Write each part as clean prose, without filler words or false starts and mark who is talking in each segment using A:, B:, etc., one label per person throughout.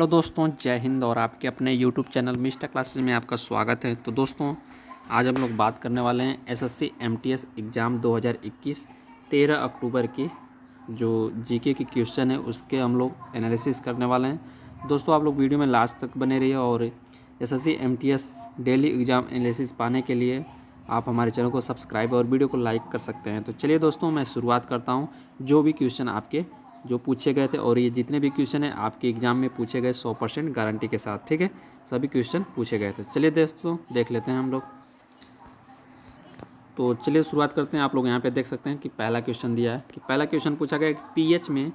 A: Hello दोस्तों, जय हिंद। और आपके अपने यूट्यूब चैनल मिस्टर क्लासेस में आपका स्वागत है। तो दोस्तों, आज हम लोग बात करने वाले हैं एसएससी एमटीएस एग्ज़ाम 2021 13 अक्टूबर की जो जीके की क्वेश्चन है उसके हम लोग एनालिसिस करने वाले हैं। दोस्तों, आप लोग वीडियो में लास्ट तक बने रहिए और SSC MTS daily exam analysis पाने के लिए आप हमारे चैनल को सब्सक्राइब और वीडियो को लाइक कर सकते हैं। तो चलिए दोस्तों, मैं शुरुआत करता हूँ। जो भी क्वेश्चन आपके जो पूछे गए थे, और ये जितने भी क्वेश्चन हैं आपके एग्ज़ाम में पूछे गए 100% गारंटी के साथ, ठीक है। सभी क्वेश्चन पूछे गए थे। चलिए दोस्तों, देख लेते हैं हम लोग। तो चलिए शुरुआत करते हैं। आप लोग यहाँ पे देख सकते हैं कि पहला क्वेश्चन दिया है कि पहला क्वेश्चन पूछा गया कि पीएच में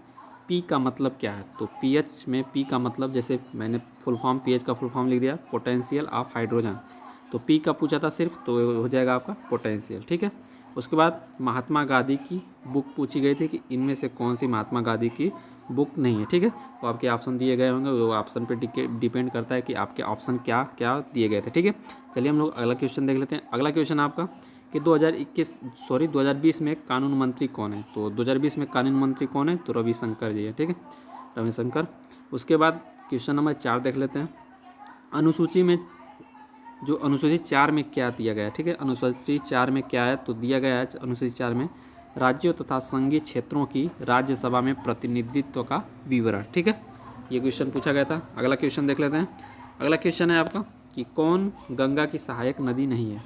A: पी का मतलब क्या है। तो पीएच में पी का मतलब, जैसे मैंने फुल फॉर्म पीएच का फुल फॉर्म लिख दिया, पोटेंशियल ऑफ हाइड्रोजन। तो पी का पूछा था सिर्फ, तो हो जाएगा आपका पोटेंशियल, ठीक है। उसके बाद महात्मा गांधी की बुक पूछी गई थी कि इनमें से कौन सी महात्मा गांधी की बुक नहीं है, ठीक है। तो आपके ऑप्शन दिए गए होंगे, वो ऑप्शन पे डिपेंड करता है कि आपके ऑप्शन क्या क्या दिए गए थे, ठीक है। चलिए हम लोग अगला क्वेश्चन देख लेते हैं। अगला क्वेश्चन आपका कि 2020 में कानून मंत्री कौन है। तो 2020 में कानून मंत्री कौन है, तो रविशंकर जी है, ठीक है, रविशंकर। उसके बाद क्वेश्चन नंबर 4 देख लेते हैं। अनुसूची में जो अनुसूची 4 में क्या दिया गया है, ठीक है। अनुसूची 4 में क्या है, तो दिया गया है अनुसूची 4 में राज्यों तथा संघीय क्षेत्रों की राज्यसभा में प्रतिनिधित्व का विवरण, ठीक है। ये क्वेश्चन पूछा गया था। अगला क्वेश्चन देख लेते हैं। अगला क्वेश्चन है आपका कि कौन गंगा की सहायक नदी नहीं है।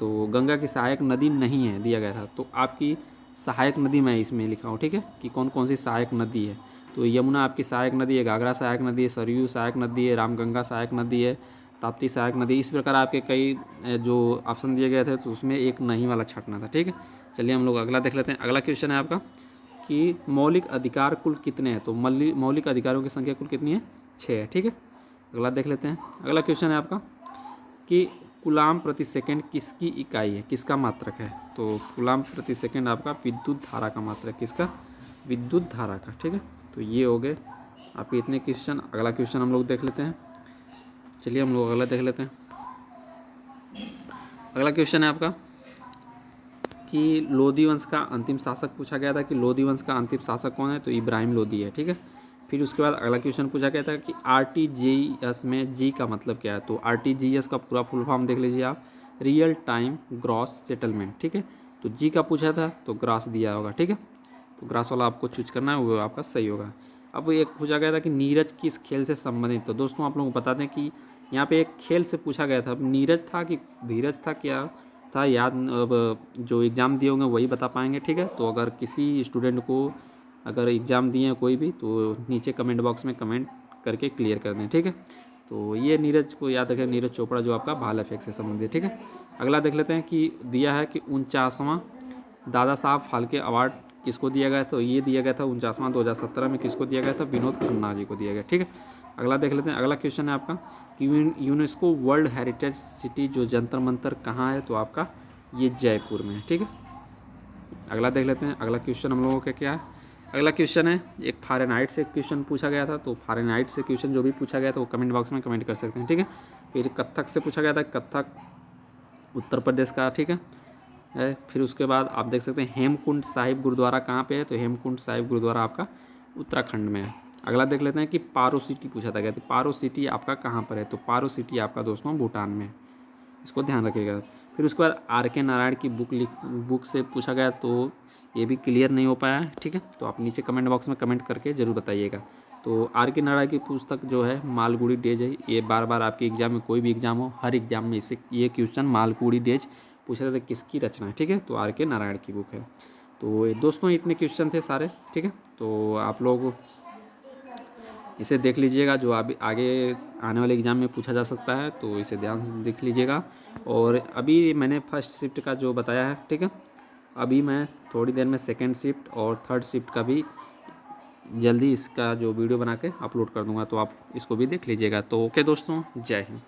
A: तो गंगा की सहायक नदी नहीं है दिया गया था, तो आपकी सहायक नदी मैं इसमें लिखा हूँ, ठीक है, कि कौन कौन सी सहायक नदी है। तो यमुना आपकी सहायक नदी है, घाघरा सहायक नदी है, सरयू सहायक नदी है, रामगंगा सहायक नदी है, ताप्ती सहायक नदी। इस प्रकार आपके कई जो ऑप्शन दिए गए थे, तो उसमें एक नहीं वाला छाटना था, ठीक है। चलिए हम लोग अगला देख लेते हैं। अगला क्वेश्चन है आपका कि मौलिक अधिकार कुल कितने हैं। तो मौलिक अधिकारों की संख्या कुल कितनी है, 6 है, ठीक है। अगला देख लेते हैं। अगला क्वेश्चन है आपका कि कूलाम प्रति सेकंड किसकी इकाई है, किसका मात्रक है। तो कूलाम प्रति सेकंड आपका विद्युत धारा का मात्रक, किसका, विद्युत धारा का, ठीक है। तो ये हो गए आपके इतने क्वेश्चन। अगला क्वेश्चन हम लोग देख लेते हैं। चलिए हम लोग अगला देख लेते हैं। अगला क्वेश्चन है आपका कि लोधी वंश का अंतिम शासक पूछा गया था कि लोधी वंश का अंतिम शासक कौन है। तो इब्राहिम लोधी है, ठीक है। फिर उसके बाद अगला क्वेश्चन पूछा गया था कि आरटीजीएस में जी का मतलब क्या है। तो आरटीजीएस का पूरा फुल फॉर्म देख लीजिए आप, रियल टाइम ग्रॉस सेटलमेंट, ठीक है। तो जी का पूछा था तो ग्रॉस दिया होगा, ठीक है। तो ग्रॉस वाला आपको चूज करना है, वो आपका सही होगा। अब एक पूछा गया था कि नीरज किस खेल से संबंधित। तो दोस्तों, आप लोगों को बता दें कि यहाँ पे एक खेल से पूछा गया था। अब नीरज था कि धीरज था, क्या था याद, अब जो एग्ज़ाम दिए होंगे वही बता पाएंगे, ठीक है। तो अगर किसी स्टूडेंट को अगर एग्ज़ाम दिए हैं कोई भी, तो नीचे कमेंट बॉक्स में कमेंट करके क्लियर कर दें, ठीक है। तो ये नीरज को याद रखें, नीरज चोपड़ा जो आपका भाला फेंक से संबंधित, ठीक है। अगला देख लेते हैं कि दिया है कि 49वां दादा साहब फाल्के अवार्ड किसको दिया गया। तो ये दिया गया था 49वां 2017 में, किसको दिया गया था, विनोद खन्ना जी को दिया गया, ठीक है। अगला देख लेते हैं। अगला क्वेश्चन है आपका कि यूनेस्को वर्ल्ड हेरिटेज सिटी जो जंतर मंतर कहाँ है। तो आपका ये जयपुर में है, ठीक है। अगला देख लेते हैं। अगला क्वेश्चन हम लोगों का क्या है। अगला क्वेश्चन है एक फ़ारेनहाइट से क्वेश्चन पूछा गया था। तो फ़ारेनहाइट से क्वेश्चन जो भी पूछा गया था वो कमेंट बॉक्स में कमेंट कर सकते हैं, ठीक है। फिर कत्थक से पूछा गया था, कत्थक उत्तर प्रदेश का, ठीक है। फिर उसके बाद आप देख सकते हैं हेमकुंड साहिब गुरुद्वारा कहाँ पे है। तो हेमकुंड साहिब गुरुद्वारा आपका उत्तराखंड में है। अगला देख लेते हैं कि पारो सिटी पूछा था, कहते पारो सिटी आपका कहाँ पर है। तो पारो सिटी आपका दोस्तों भूटान में है, इसको ध्यान रखिएगा। फिर उसके बाद आर के नारायण की बुक से पूछा गया, तो ये भी क्लियर नहीं हो पाया है, ठीक है। तो आप नीचे कमेंट बॉक्स में कमेंट करके ज़रूर बताइएगा। तो आर के नारायण की पुस्तक जो है मालगुड़ी डेज है। ये बार बार आपके एग्जाम में, कोई भी एग्जाम हो, हर एग्जाम में इसे ये क्वेश्चन मालगुड़ी डेज पूछा जाता है किसकी रचना है, ठीक है। तो आर के नारायण की बुक है। तो दोस्तों इतने क्वेश्चन थे सारे, ठीक है। तो आप लोग इसे देख लीजिएगा, जो अभी आगे आने वाले एग्ज़ाम में पूछा जा सकता है, तो इसे ध्यान से देख लीजिएगा। और अभी मैंने फर्स्ट शिफ्ट का जो बताया है, ठीक है, अभी मैं थोड़ी देर में सेकंड शिफ्ट और थर्ड शिफ्ट का भी जल्दी इसका जो वीडियो बना के अपलोड कर दूंगा, तो आप इसको भी देख लीजिएगा। तो ओके दोस्तों, जय हिंद।